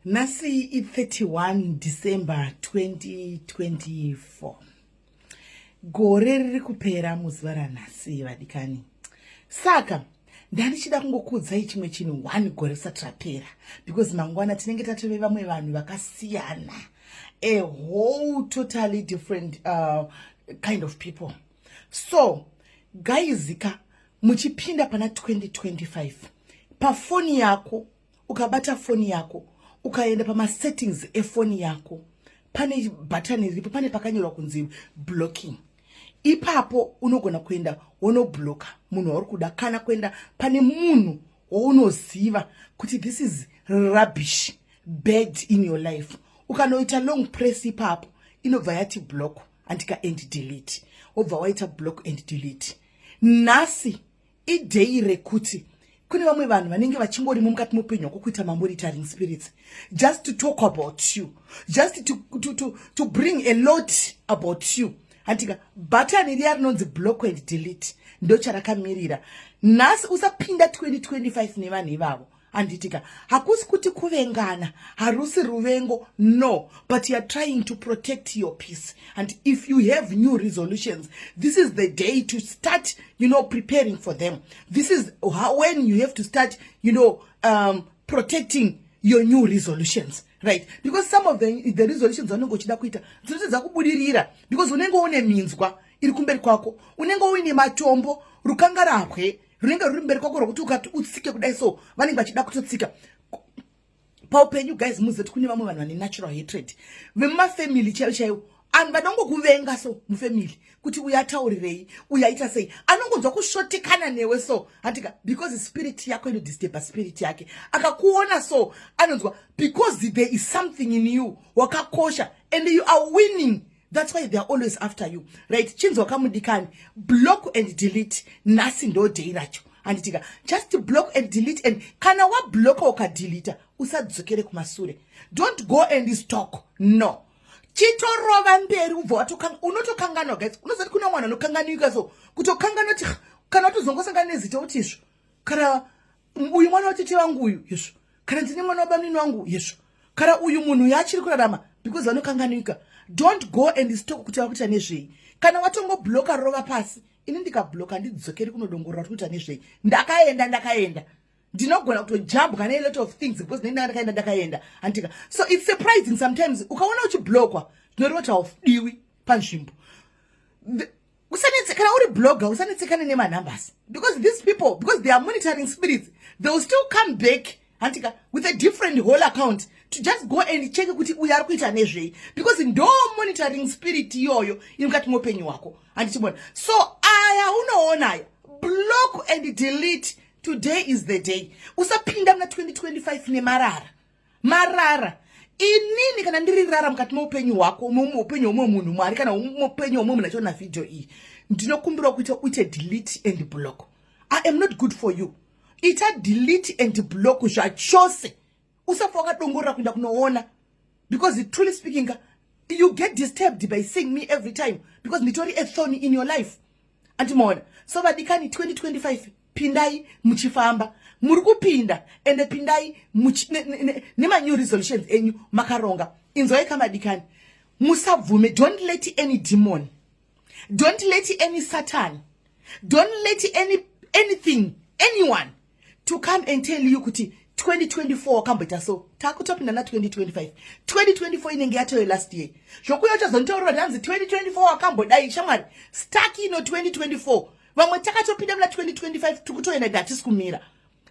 Nasi it 31 December 2024. Gore riri kupera muzuva ranhasi vadikani. Saka ndanichida kungokuudzai chimwe chinhu 1 gore risati rapera, because mangwana tinenge tatove vamwe vanhu vakasiyana, a whole totally different kind of people. So gaizika muchipinda pana 2025 pafoni yako, ukabata foni yako, ukaenda pama settings efoni yako, pane button iripo, pane pakanyorwa kunzi blocking. Ipapo unogona kuenda wonobloka munhu wauri kuda, kana kuenda pane munhu waunoziva kuti this is rubbish, bad in your life. Ukanoita long press ipapo inobva yati block andika end delete, obva waita block and delete. Nasi idei rekuti kune vamwe vanhu vanenge vachingorimo mukati mupenyu wako kuita monitoring spirits, just to talk about you, just to bring a lot about you. Andika button iriya rinonzi block and delete ndo charakamirira. Nasi usapinda 2025 nevanhu ivavo. Anditika hakusi kuti kuvengana, harusi ruvengo, no, but you are trying to protect your peace. And if you have new resolutions, this is the day to start, preparing for them. This is when you have to start, protecting your new resolutions, right? Because some of the resolutions vanenge uchida kuita dzinotedza kubudirira, because unenge une minzwa iri kumberi kwako, unenge uine matombo rukangarabwe runenge ruri mberi kwako rokuti ukati utsike kudai, so vanenge vachida kutotsika paupenyu. Guys, muzoti kune vamwe vanhu vane natural hatred vemumafamily chaivo, anhu vanongokuvenga so mufamily kuti uyataurirei, uyaita sei, anongonzwa kushotekana newe so andika because spirit yako inodisturba spirit yake, akakuona so anonzwa because there is something in you wakakosha and you are winning. That's why they are always after you, right? Chinzwa kamudikani, block and delete. Nasi ndo dei racho anditika just block and delete. And kana wa block oka delete usadzokere kumasure. Don't go and stalk, no. Chitorova mberi ubva unotokanganwa. Guys, unozati kuna mwana anokanganika so kutokangana ti kana tozongosangana nezita utisvo, kana uyu mwana watete wangu uyu yesu, kana ndine mwana wabamini wangu yesu, kana uyu munhu yachiri kurarama, because vanokanganika. Don't go and stalk kuti wakuita nezvei. Kana watongo bloka rova pasi, ini ndikabloka ndidzokeri kunodongorora kuti kuita nezvei. Ndakaenda ndinogona kutojump kana a lot of things because ndakaenda antika. So it's surprising sometimes ukaona uchiblokwa zvinoreva haudiwi panzvimbo. Usanetse kana uri blogger, usanetsekane nema-numbers, because these people, because they are monitoring spirits, they will still come back antika with a different whole account to just go and check kuti uyu ari kuita nezvei, because ndo monitoring spirit iyoyo iri mukati mopenyu wako andichibona. So aya unoona block and delete. Today is the day. Usapinda mna 2025 nemarara. Inini kana ndiri rara mukati moupenyu wako, moupenyu womwe munhu mwari, kana moupenyu womwe munhu achiona video iyi, ndinokumbira kuita uite delete and block. I am not good for you. Ita delete and block zvachose. Usafa wakadongorera kuenda kunoona, because truly speaking you get disturbed by seeing me every time, because nditori a thorn in your life. Antimaona. So vadikani 2025 pindai muchifamba, muri kupinda ende pindai nema new resolutions enyu makaronga. Inzwai kama dikani, musabvume, don't let any demon, don't let any Satan, don't let anyone to come and tell you kuti 2024 kamboita so takutopinda na 2025. 2024 inenge yatoyo last year. Zvokuya chazontaurwa ndanzi 2024 akambodai shamwari stuck ino 2024. Vamwe takatopinda mna 2025 tukutoenda datisi kumira.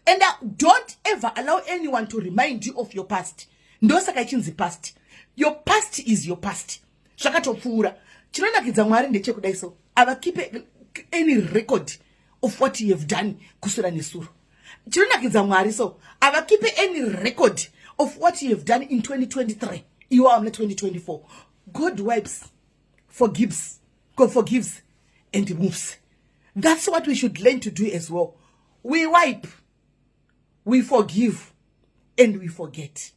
And don't ever allow anyone to remind you of your past. Ndosaka ichinzi past. Your past is your past. Zvakatopfuura. Chinonakidza Mwari ndechekudai so avakipe any record of what you have done kusura nesuro. Chinonakidza Mwari so avakipe any record of what you have done in 2023. You are in 2024. God wipes, forgives, God forgives and moves. That's what we should learn to do as well. We wipe, we forgive, and we forget.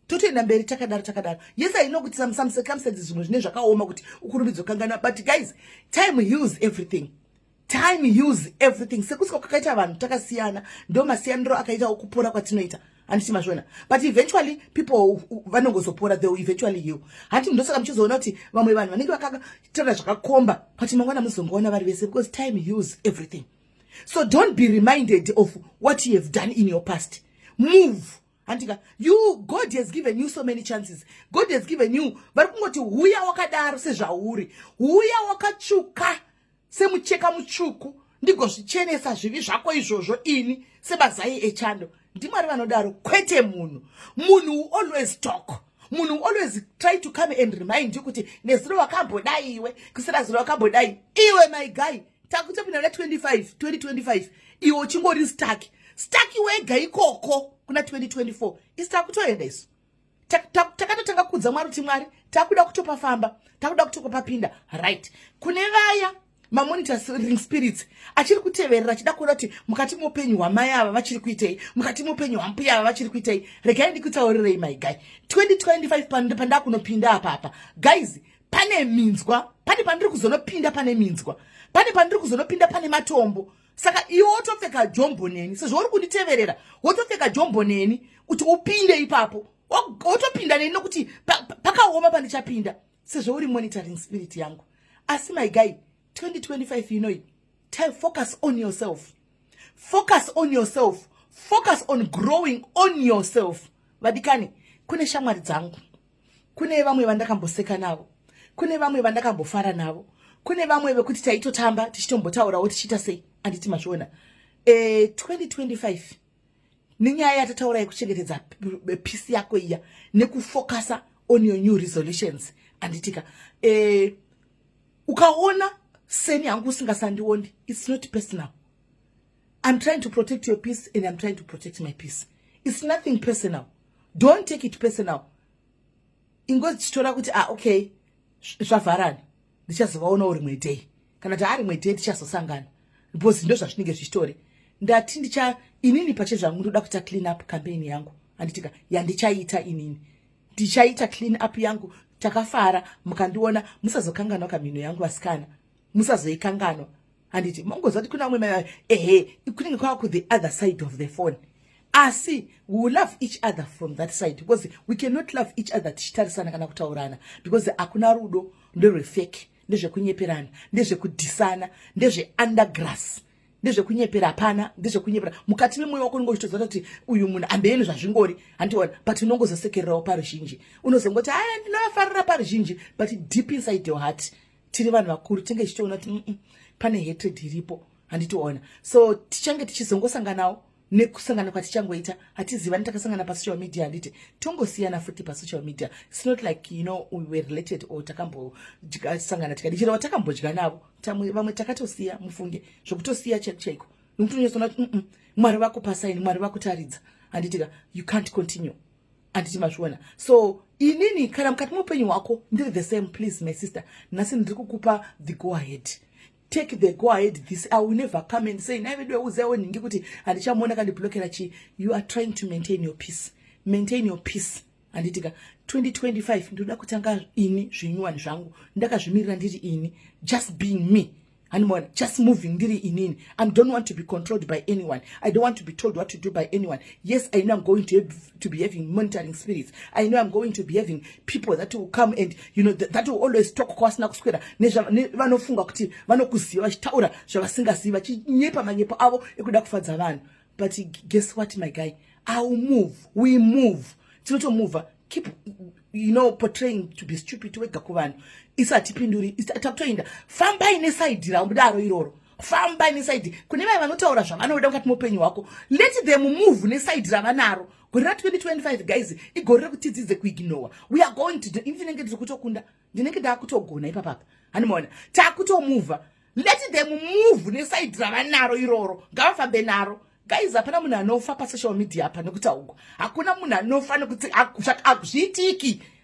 Totoenda mberi takadaro. Yes, I know some circumstances zvinhu zvakaoma kuti ukurumidza kangana, but guys, time heals everything. Time heals everything. Sekusika kwakaita vanhu takasiyana, ndo masiyaniro akaita okupora kwatinoita. handiti mazvona. But eventually people vanongozopora, they will eventually heal. Hati ndosaka mchizoona kuti vamwe vanhu vanenge vakataura zvakakomba kuti mangwana muzongoona vari vese, because time heals everything. So don't be reminded of what you have done in your past. Move. God has given you so many chances. God has given you. Vari kungoti huya wakadaro sezvauri, huya wakatsvuka semucheka mutsvuku, ndigozvichenesa zvivi zvako izvozvo ini semazai echando. Ndimwari vanodaro, kwete munhu. Munhu will always talk. Munhu will always try to come and remind you kuti nezuro wakambodai iwe, kusira zuro wakambodai iwe, my guy. Takutopinda 2025 iwe uchingori stuck wega ikoko kuna 2024 isita kutoenda isu. Takatotanga kudza Mwari kuti Mwari takuda kutopafamba, takuda kutopapinda, right. Kune vaya monitoring spirits achiri kuteverera achida kuona kuti mukati mopenyu hwamai ava vachiri kuitei, mukati mopenyu hwambuya ava vachiri kuitei. Regai ndikutaurirei, my guy, 2025 panda kunopinda apa guys, pane minzwa, pane pandiri kuzonopinda, pane minzwa, pane pandiri kuzonopinda, pane matombo. Saka iwe wotopfeka jombo neni, sezvo uri kunditeverera, wotopfeka jombo neni kuti upinde ipapo, wotopinda neni nokuti pakaoma pandichapinda, sezvo uri monitoring spirit yangu. Asi my guy, 2025, you know it. Focus on yourself. Focus on yourself. Focus on growing on yourself. Vadikani, kune shamwari dzangu, kune vamwe vandakamboseka navo, kune vamwe vandakambofara navo, kune vamwe vekuti taitotamba tichitombotaurawo tichiita sei. Anditi mazvona 2025 ninyaya yatataura yekuchengetedza peace yako iya nekufocusa on your new resolutions. Anditika ukaona seni yangu usingasandioni, it's not personal. I'm trying to protect your peace and I'm trying to protect my peace. It's nothing personal. Don't take it personal. Ingozi chitora kuti okay zvavharani ndichazovaona uri mwedei, kana kuti ari mwedei tichazosangana, because ndo zvazvinenge zvichitori. Ndati inini pache zvangu ndoda kuita clean up campaign yangu. Anditika yandichaita inini, ndichaita clean up yangu. Takafara mukandiona, musazokanganwa kamino yangu asikana, musazoikanganwa. Anditi mongozati kuna mwe kunenge kwako the other side of the phone. Asi we will love each other from that side, because we cannot love each other tichitarisana kana kutaurana, because akuna rudo ndore fake, ndezvekunyeperana, ndezvekudhisana, ndezve undergrass, ndezvekunyepera pana, ndezvekunyepera mukati memwoyo wako. Unongochitoziva kuti uyu munhu ambeni zvazvingori handiona, but unongozosekererawo paruzhinji. Unozongoti ndinofarira paruzhinji, but deep inside your heart tiri vanhu vakuru tinge tichiona kuti pane hatred iripo, handitiona. So tichange tichizongosanganawo nekusangana kwatichangoita hatizivani takasangana pasocial media, handiti tongosiyana futi pasocial media. It's not like, you know, we were related or takambosangana tikadichira watakambodya navo, vamwe takatosiya mufunge zvokutosiya chaiko. Nokuti unozona kuti Mwari vako pasaini, Mwari vako taridza, handitika you can't continue, handiti mazviona. So inini kana mukati muupenyu hwako ndiri the same, please my sister, nhasi ndiri kukupa the go ahead. Take the go ahead. This I will never come and say navidwe uzewo ningi kuti handichamona kandiblokera chi. You are trying to maintain your peace. Maintain your peace. Anditika 2025 ndoda kutanga ini zvinyuwani zvangu, ndakazvimirira ndiri ini, just being me. And just moving ndiri inini. I don't want to be controlled by anyone. I don't want to be told what to do by anyone. Yes, I know I'm going to be having monitoring spirits. I know I'm going to be having people that will come and, you know, that will always talk kwasina kuswera. Vanofunga kuti vanokuziva vachitaura zvavasingazivi vachinyepa manyepo avo ekuda kufadza vanhu. But guess what, my guy? I will move. We move. Tinotomove. Keep, you know, portraying to be stupid wega kuvanhu. Isatipinduri, takutoinda. Famba ine side ramudaro iroro. Famba ine side. Kune vaya vanotaura zvavanoda mukati muupenyu hwako. Let them move ne side ravanaro. Gore 2025 guys, igore rekutidzidze kuignore. We are going to do infinite zvekutokunda. Ndinenge ndakutogona ipapapa. Hanimona. Takutomove. Let them move ne side ravanaro iroro. Ngavafambe naro. Guys, hapana munhu anofa pasocial media apa nekutaugwa. Hakuna munhu anofa nekuti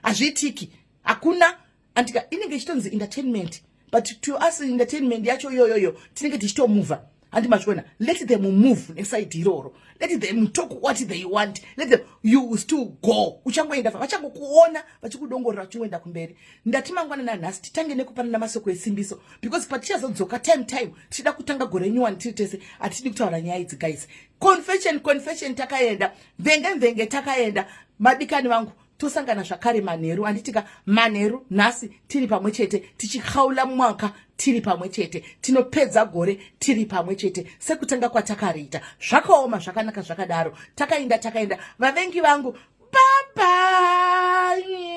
azviitiki. Hakuna. Antika inenge chitonzi entertainment, but to us entertainment yacho yoyoyo tinenge tichitomove. handi machona, let them move nesaidi iroro, let them talk what they want, let them, you still go. Uchangoenda vachangokuona vachikudongorera vachingoenda kumberi. Ndati mangwana nanhasi titange nekupanana masoko esimbiso, because patichazodzoka time tichida kutanga gore nyuwani tiri tese, hatidi kutaura nyaya idzi guys. Confession takaenda, mvenge takaenda, madikani vangu tosangana zvakare manheru. Anditika manheru nhasi tiri pamwe chete, tichikhaula mwaka tiri pamwe chete, tinopedza gore tiri pamwe chete, sekutanga kwatakaita. Zvakaoma zvakanaka zvakadaro, takaenda vavengi vangu, bye bye.